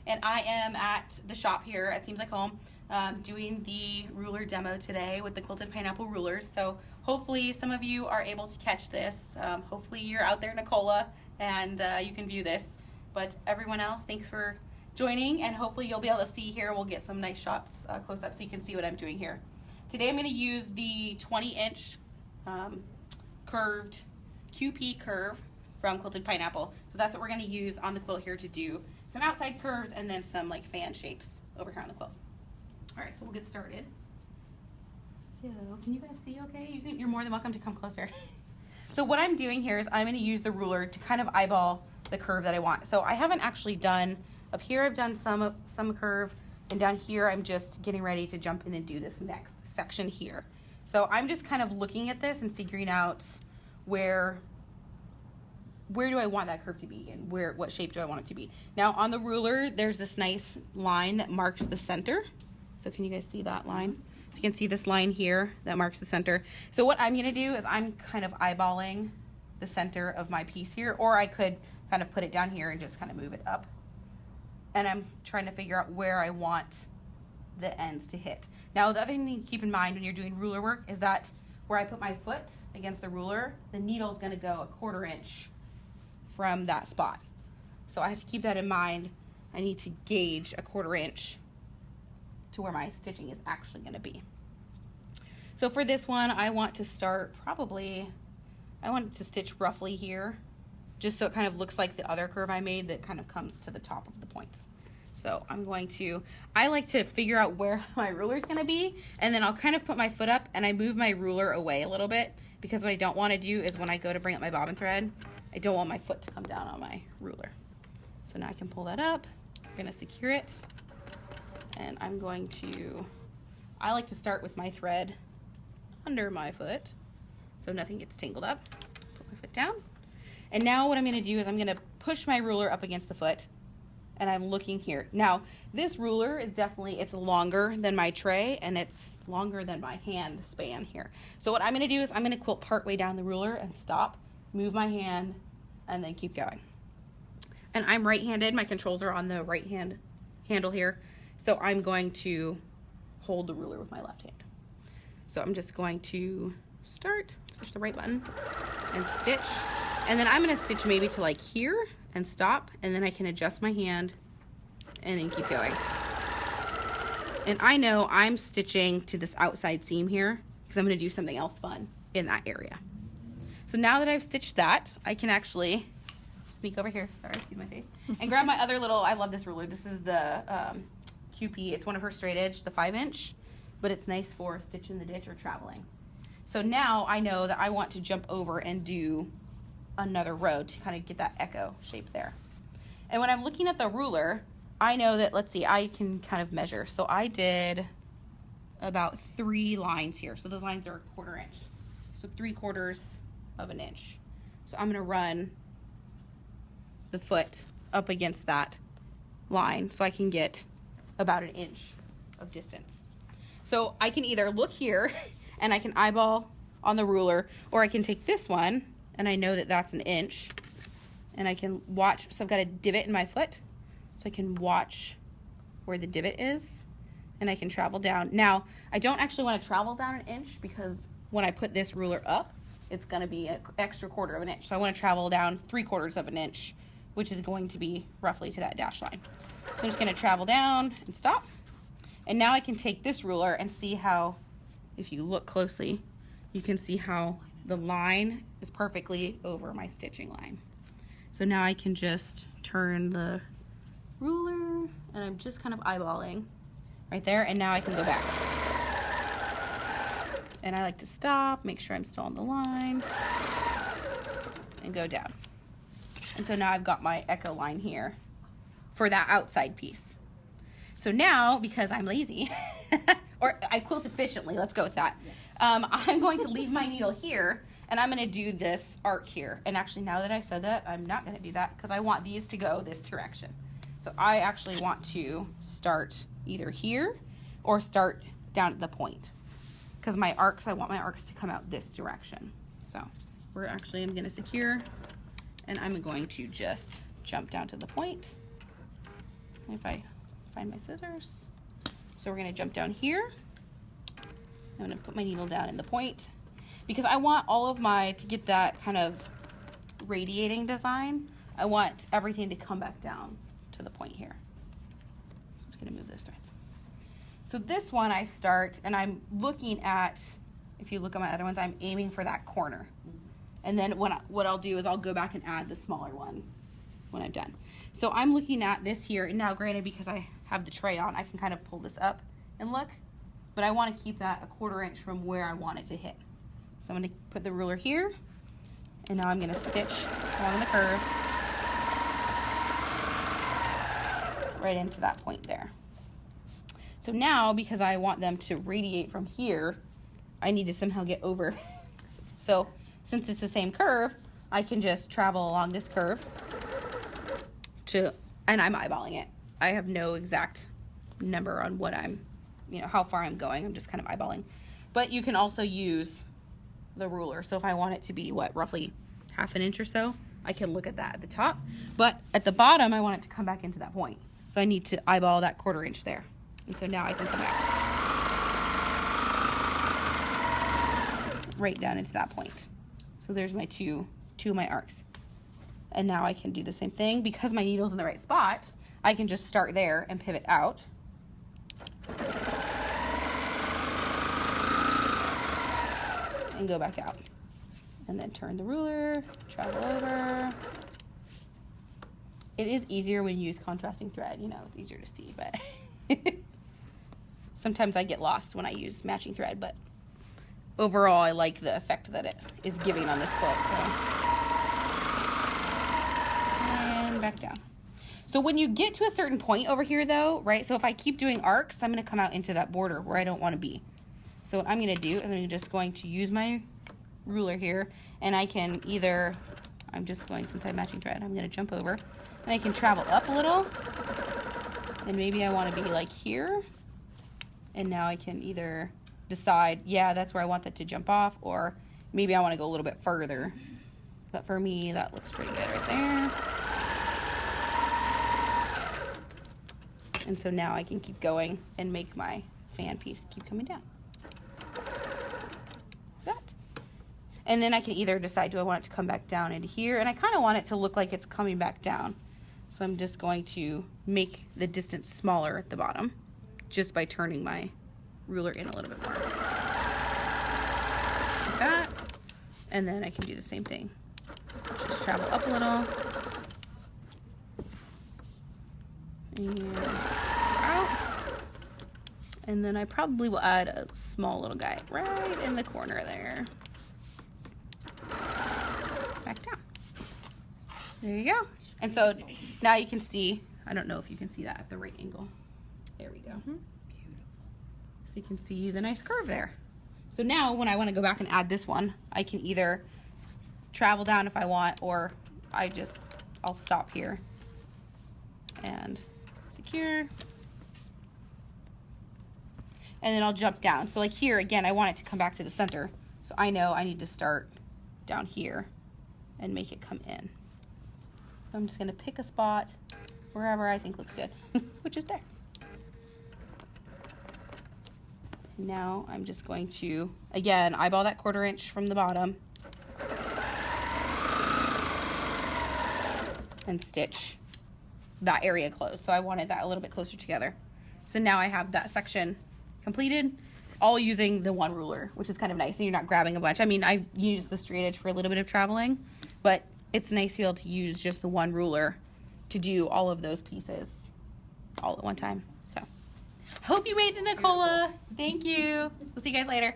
and I am at the shop here at Seems Like Home doing the ruler demo today with the quilted pineapple rulers. So hopefully some of you are able to catch this. Hopefully you're out there, Nicola, and you can view this. But everyone else, thanks for joining, and hopefully you'll be able to see here. We'll get some nice shots close up so you can see what I'm doing here. Today I'm going to use the 20-inch curved QP curve from Quilted Pineapple. So that's what we're going to use on the quilt here to do some outside curves and then some like fan shapes over here on the quilt. All right, so we'll get started. So can you guys see okay? You're more than welcome to come closer. So what I'm doing here is I'm going to use the ruler to kind of eyeball the curve that I want. So I haven't actually done, up here I've done some curve, and down here I'm just getting ready to jump in and do this next section here. So I'm just kind of looking at this and figuring out where do I want that curve to be and what shape do I want it to be. Now on the ruler there's this nice line that marks the center. So can you guys see that line? So you can see this line here that marks the center. So what I'm going to do is I'm kind of eyeballing the center of my piece here, or I could kind of put it down here and just kind of move it up. And I'm trying to figure out where I want the ends to hit. Now the other thing to keep in mind when you're doing ruler work is that where I put my foot against the ruler, the needle is going to go 1/4 inch from that spot. So I have to keep that in mind. I need to gauge 1/4 inch to where my stitching is actually going to be. So for this one, I want to start I want to stitch roughly here, just so it kind of looks like the other curve I made that kind of comes to the top of the points. So I like to figure out where my ruler is going to be, and then I'll kind of put my foot up and I move my ruler away a little bit, because what I don't want to do is when I go to bring up my bobbin thread, I don't want my foot to come down on my ruler. So now I can pull that up. I'm going to secure it, and I like to start with my thread under my foot so nothing gets tangled up. Put my foot down. And now what I'm going to do is I'm going to push my ruler up against the foot, and I'm looking here. Now this ruler is it's longer than my tray, and it's longer than my hand span here. So what I'm going to do is I'm going to quilt part way down the ruler and stop, move my hand, and then keep going. And I'm right-handed. My controls are on the right hand handle here. So I'm going to hold the ruler with my left hand. So I'm just going to push the right button, and stitch. And then I'm going to stitch maybe to like here and stop, and then I can adjust my hand and then keep going. And I know I'm stitching to this outside seam here because I'm going to do something else fun in that area. So now that I've stitched that, I can actually sneak over here, sorry, see my face, and grab my other little, I love this ruler. This is the QP. It's one of her straight edge, the 5-inch, but it's nice for stitch in the ditch or traveling. So now I know that I want to jump over and do another row to kind of get that echo shape there. And when I'm looking at the ruler, I know that, let's see, I can kind of measure. So I did about 3 lines here. So those lines are 1/4 inch. So 3/4 of an inch. So I'm going to run the foot up against that line so I can get about 1 inch of distance. So I can either look here and I can eyeball on the ruler, or I can take this one and I know that that's 1 inch, and I can watch. So I've got a divot in my foot, so I can watch where the divot is, and I can travel down. Now I don't actually want to travel down 1 inch, because when I put this ruler up, it's going to be an extra 1/4 of an inch. So I want to travel down 3/4 of an inch, which is going to be roughly to that dash line. So I'm just going to travel down and stop. And now I can take this ruler and see how, if you look closely, you can see how the line is perfectly over my stitching line. So now I can just turn the ruler, and I'm just kind of eyeballing right there, and now I can go back. And I like to stop, make sure I'm still on the line, and go down. And so now I've got my echo line here for that outside piece. So now, because I'm lazy, or I quilt efficiently, let's go with that, I'm going to leave my needle here, and I'm going to do this arc here. And actually, now that I've said that, I'm not going to do that, because I want these to go this direction. So I actually want to start either here or start down at the point, because I want my arcs to come out this direction. So I'm going to secure, and I'm going to just jump down to the point if I find my scissors. So we're gonna jump down here. I'm gonna put my needle down in the point because I want all of to get that kind of radiating design. I want everything to come back down to the point here. So I'm just gonna move those threads. So this one I start, and I'm looking at, if you look at my other ones, I'm aiming for that corner. And then what I'll do is I'll go back and add the smaller one when I'm done. So I'm looking at this here, and now granted, because I have the tray on, I can kind of pull this up and look, but I want to keep that a 1/4 inch from where I want it to hit. So I'm going to put the ruler here, and now I'm going to stitch along the curve right into that point there. So now, because I want them to radiate from here, I need to somehow get over. So since it's the same curve, I can just travel along this curve and I'm eyeballing it. I have no exact number on what how far I'm going. I'm just kind of eyeballing. But you can also use the ruler. So if I want it to be, roughly 1/2 inch or so, I can look at that at the top. But at the bottom, I want it to come back into that point. So I need to eyeball that 1/4 inch there. And so now I can come back right down into that point. So there's my two of my arcs. And now I can do the same thing. Because my needle's in the right spot, I can just start there and pivot out. And go back out. And then turn the ruler, travel over. It is easier when you use contrasting thread, it's easier to see, but sometimes I get lost when I use matching thread, but overall I like the effect that it is giving on this quilt. And back down. So when you get to a certain point over here though, right, so if I keep doing arcs, I'm going to come out into that border where I don't want to be. So what I'm going to do is I'm just going to use my ruler here, and I can either, since I'm matching thread, I'm going to jump over, and I can travel up a little, and maybe I want to be like here, and now I can either decide, yeah, that's where I want that to jump off, or maybe I want to go a little bit further. But for me, that looks pretty good right there. And so now I can keep going and make my fan piece keep coming down. That. And then I can either decide, do I want it to come back down into here? And I kind of want it to look like it's coming back down. So I'm just going to make the distance smaller at the bottom just by turning my ruler in a little bit more. Like that. And then I can do the same thing. Just travel up a little. And out. And then I probably will add a small little guy right in the corner there. Back down. There you go. And so now you can see, I don't know if you can see that at the right angle. There we go. Beautiful. So you can see the nice curve there. So now when I want to go back and add this one, I can either travel down if I want, or I'll stop here and secure. And then I'll jump down. So like here, again, I want it to come back to the center. So I know I need to start down here and make it come in. So I'm just gonna pick a spot wherever I think looks good, which is there. Now I'm just going to, again, eyeball that 1/4 inch from the bottom and stitch that area closed. So I wanted that a little bit closer together. So now I have that section completed, all using the one ruler, which is kind of nice. And you're not grabbing a bunch. I mean, I use the straight edge for a little bit of traveling, but it's nice to be able to use just the one ruler to do all of those pieces all at one time. So, hope you made it, Nicola. Thank you. We'll see you guys later.